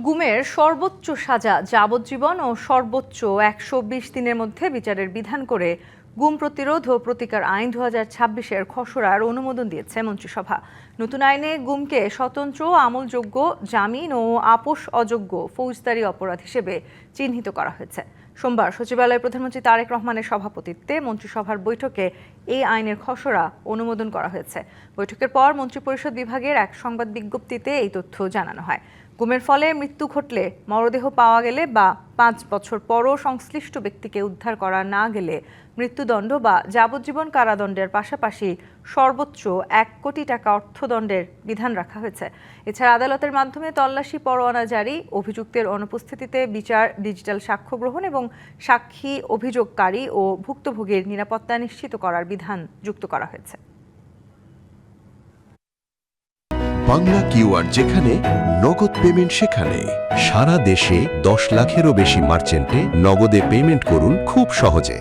গুমের সর্বোচ্চ সাজা যাবজ্জীবন ও সর্বোচ্চ ১২০ দিনের মধ্যে বিচারের বিধান করে গুম প্রতিরোধ ও প্রতিকার আইন ২০২৬-এর খসড়ার অনুমোদন দিয়েছে মন্ত্রিসভা। নতুন আইনে গুমকে স্বতন্ত্র, আমলযোগ্য, জামিন ও আপোষ অযোগ্য ফৌজদারি অপরাধ হিসেবে চিহ্নিত করা হয়েছে। সোমবার সচিবালয়ে প্রধানমন্ত্রী তারেক রহমানের সভাপতিত্বে মন্ত্রিসভার বৈঠকে এই আইনের খসড়া অনুমোদন করা হয়েছে। বৈঠকের পর মন্ত্রিপরিষদ বিভাগের এক সংবাদ বিজ্ঞপ্তিতে এই তথ্য জানানো হয়। গুমের ফলে মৃত্যু ঘটলে, মরদেহ পাওয়া গেলে বা ৫ বছর পরও সংশ্লিষ্ট ব্যক্তিকে উদ্ধার করা না গেলে মৃত্যুদণ্ড বা যাবজ্জীবন কারাদণ্ডের পাশাপাশি সর্বোচ্চ ১ কোটি টাকা অর্থদণ্ডের বিধান রাখা হয়েছে। এছাড়া আদালতের মাধ্যমে তল্লাশি পরোয়ানা জারি, অভিযুক্তের অনুপস্থিতিতে বিচার, ডিজিটাল সাক্ষ্য গ্রহণ এবং সাক্ষী, অভিযোগকারী ও ভুক্তভোগীর নিরাপত্তা নিশ্চিত করার বিধান যুক্ত করা হয়েছে। বাংলা কিউআর যেখানে, নগদ পেমেন্ট সেখানে। সারা দেশে ১০ লাখেরও বেশি মার্চেন্টে নগদে পেমেন্ট করুন খুব সহজে।